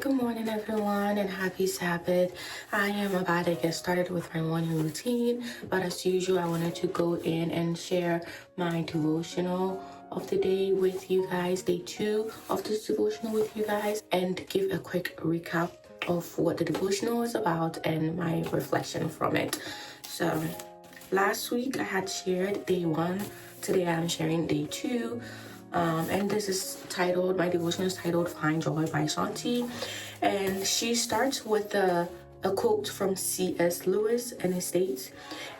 Good morning, everyone, and happy Sabbath. I am about to get started with my morning routine, but as usual, I wanted to go in and share my devotional of the day with you guys, day 2 of this devotional with you guys, and give a quick recap of what the devotional is about and my reflection from it. So, last week I had shared day 1. Today I'm sharing day 2. And this is titled, my devotion is titled Find Joy by Shanti. And she starts with a quote from C.S. Lewis, and it states,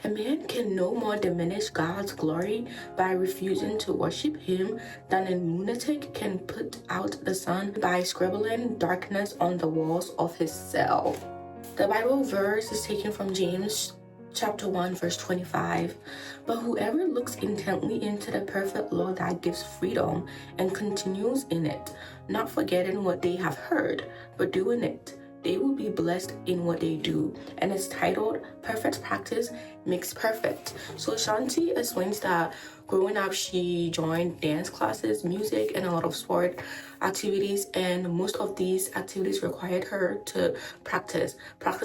"A man can no more diminish God's glory by refusing to worship him than a lunatic can put out the sun by scribbling darkness on the walls of his cell." The Bible verse is taken from James chapter 1 verse 25. "But whoever looks intently into the perfect law that gives freedom and continues in it, not forgetting what they have heard, but doing it, they will be blessed in what they do." And it's titled Perfect Practice Makes Perfect. So Shanti explains that growing up, she joined dance classes, music, and a lot of sport activities, and most of these activities required her to practice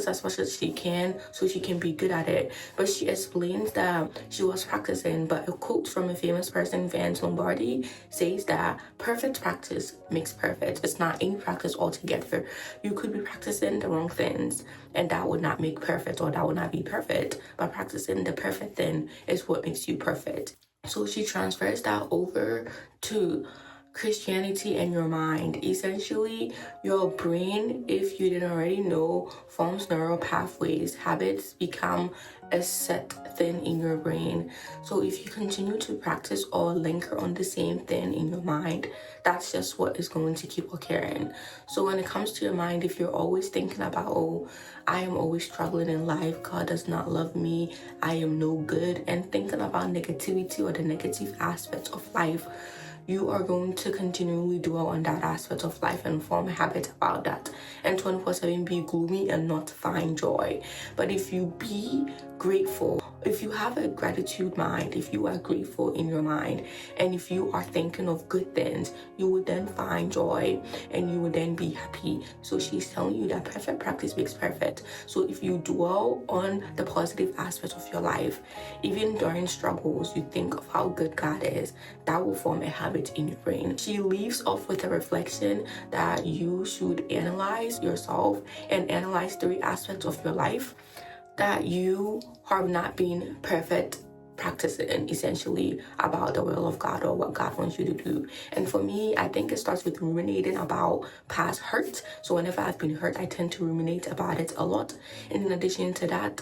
as much as she can so she can be good at it. But she explains that she was practicing, but a quote from a famous person, Vance Lombardi, says that perfect practice makes perfect. It's not any practice altogether. You could be practicing the wrong things, and that would not make perfect, or that would not be perfect, but practicing the perfect thing is what makes you perfect. So she transfers that over to Christianity and your mind. Essentially, your brain, if you didn't already know, forms neural pathways. Habits become a set thing in your brain. So if you continue to practice or linger on the same thing in your mind, that's just what is going to keep occurring. So when it comes to your mind, if you're always thinking about, oh, I am always struggling in life, God does not love me, I am no good, and thinking about negativity or the negative aspects of life, you are going to continually dwell on that aspect of life and form a habit about that, and 24/7 be gloomy and not find joy. But if you be grateful, if you have a gratitude mind, if you are grateful in your mind, and if you are thinking of good things, you will then find joy and you will then be happy. So she's telling you that perfect practice makes perfect. So if you dwell on the positive aspects of your life, even during struggles, you think of how good God is, that will form a habit in your brain. She leaves off with a reflection that you should analyze yourself and analyze 3 aspects of your life that you have not been perfect practicing, essentially, about the will of God or what God wants you to do. And for me, I think it starts with ruminating about past hurt. So whenever I've been hurt, I tend to ruminate about it a lot. And in addition to that,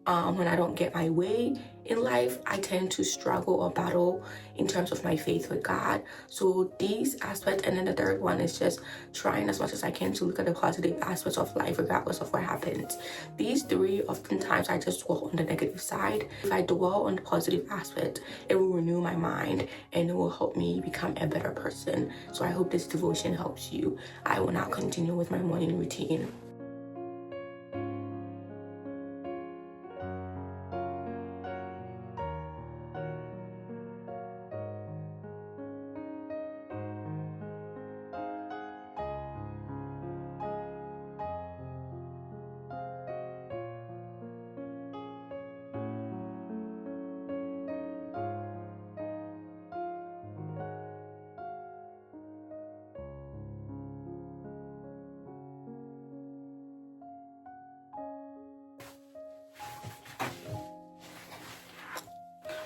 when I don't get my way in life, I tend to struggle or battle in terms of my faith with God. So these aspects, and then the third one is just trying as much as I can to look at the positive aspects of life regardless of what happens. These 3, oftentimes I just dwell on the negative side. If I dwell on the positive aspect, it will renew my mind and it will help me become a better person. So I hope this devotion helps you. I will now continue with my morning routine.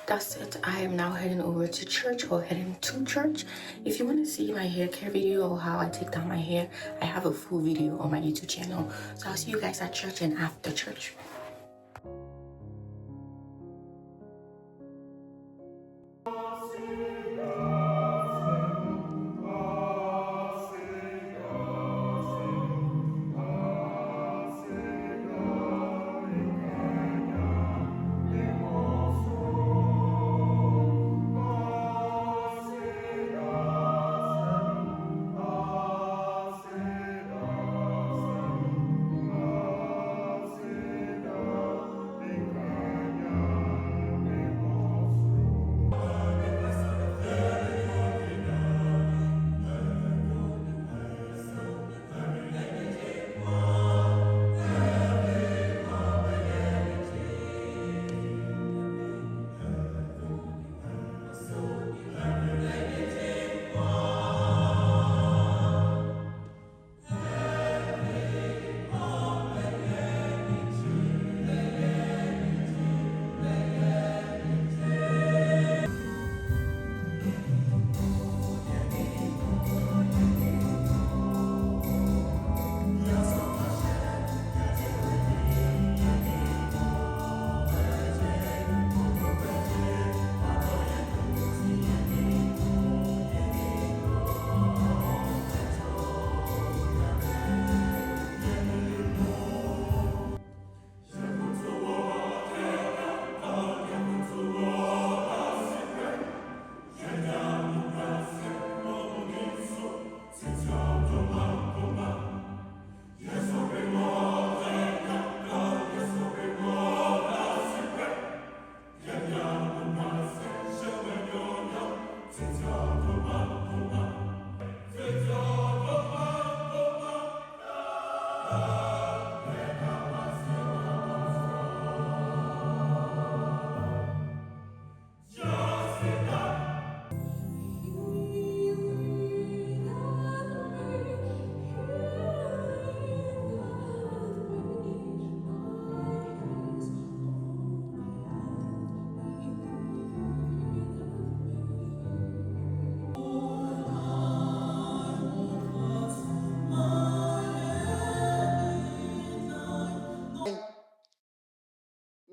That's it. I am now heading over to church, or heading to church. If you want to see my hair care video or how I take down my hair, I have a full video on my YouTube channel. So I'll see you guys at church and after church.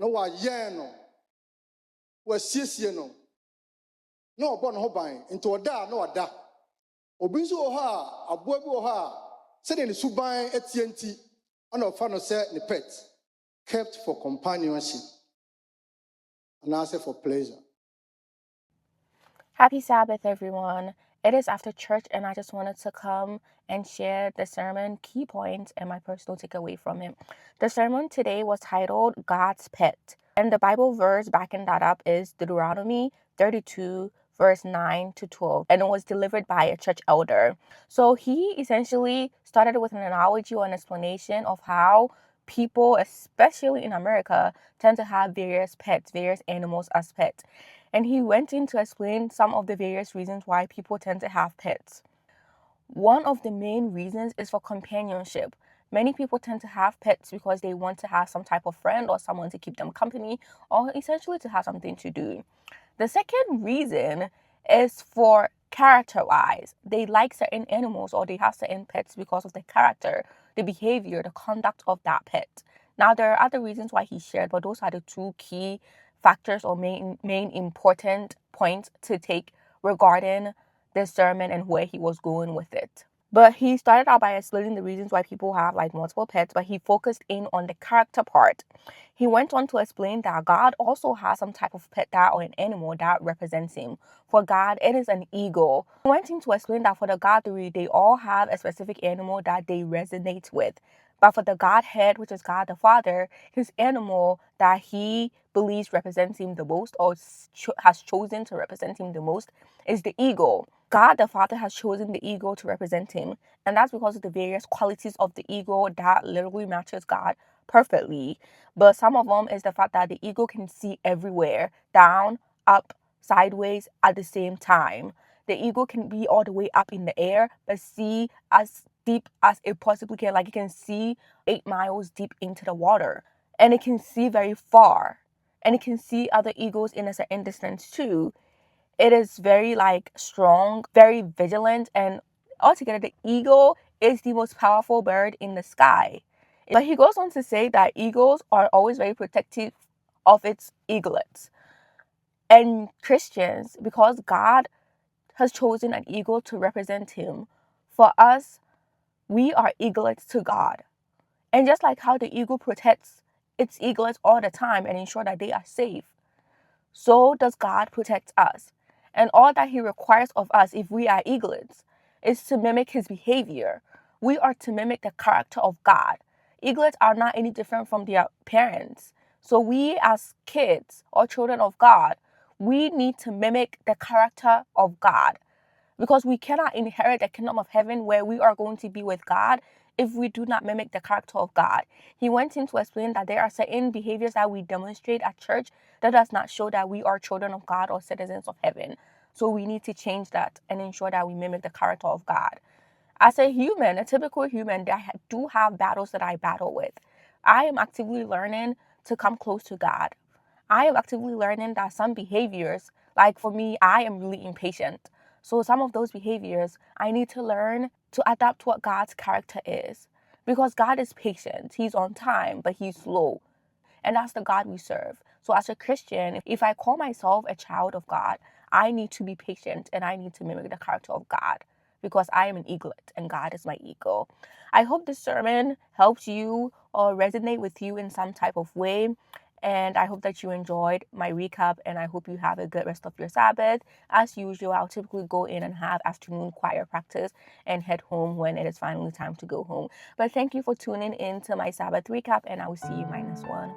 no wayɛn no wasiesie no na ɔbɔ ne ho ban nti ɔda a na ɔda obi nso wɔ hɔ a aboa bi wɔ hɔ a sɛdeɛ ne suban atie nti ana ɔfa no sɛ ne pet kept for companionship and also for pleasure. Happy Sabbath, everyone. It is after church, and I just wanted to come and share the sermon key points and my personal takeaway from it. The sermon today was titled God's Pet, and the Bible verse backing that up is Deuteronomy 32, verse 9 to 12, and it was delivered by a church elder. So he essentially started with an analogy or an explanation of how people, especially in America, tend to have various pets, various animals as pets. And he went in to explain some of the various reasons why people tend to have pets. One of the main reasons is for companionship. Many people tend to have pets because they want to have some type of friend or someone to keep them company, or essentially to have something to do. The second reason is for character-wise. They like certain animals or they have certain pets because of the character, the behavior, the conduct of that pet. Now, there are other reasons why he shared, but those are the two key factors or main important points to take regarding this sermon and where he was going with it. But he started out by explaining the reasons why people have like multiple pets, but he focused in on the character part. He went on to explain that God also has some type of pet that or an animal that represents him. For God, it is an eagle. He went in to explain that for the Godhead, they all have a specific animal that they resonate with. But for the Godhead, which is God the Father, his animal that he believes represents him the most or has chosen to represent him the most is the eagle. God the Father has chosen the eagle to represent him, and that's because of the various qualities of the eagle that literally matches God perfectly. But some of them is the fact that the eagle can see everywhere, down, up, sideways at the same time. The eagle can be all the way up in the air, but see as deep as it possibly can. Like it can see 8 miles deep into the water, and it can see very far, and it can see other eagles in a certain distance too. It is very like strong, very vigilant, and altogether the eagle is the most powerful bird in the sky. But he goes on to say that eagles are always very protective of its eaglets. And Christians, because God has chosen an eagle to represent him, for us, we are eaglets to God. And just like how the eagle protects its eaglets all the time and ensure that they are safe, so does God protect us. And all that he requires of us, if we are eaglets, is to mimic his behavior. We are to mimic the character of God. Eaglets are not any different from their parents. So we as kids or children of God, we need to mimic the character of God. Because we cannot inherit the kingdom of heaven where we are going to be with God if we do not mimic the character of God. He went in to explain that there are certain behaviors that we demonstrate at church that does not show that we are children of God or citizens of heaven. So we need to change that and ensure that we mimic the character of God. As a human, a typical human, that do have battles that I battle with. I am actively learning to come close to God. I am actively learning that some behaviors, like for me, I am really impatient. So some of those behaviors, I need to learn to adapt to what God's character is. Because God is patient. He's on time, but he's slow. And that's the God we serve. So as a Christian, if I call myself a child of God, I need to be patient and I need to mimic the character of God because I am an eaglet and God is my eagle. I hope this sermon helps you or resonate with you in some type of way. And I hope that you enjoyed my recap and I hope you have a good rest of your Sabbath. As usual, I'll typically go in and have afternoon choir practice and head home when it is finally time to go home. But thank you for tuning in to my Sabbath recap and I will see you in my next one.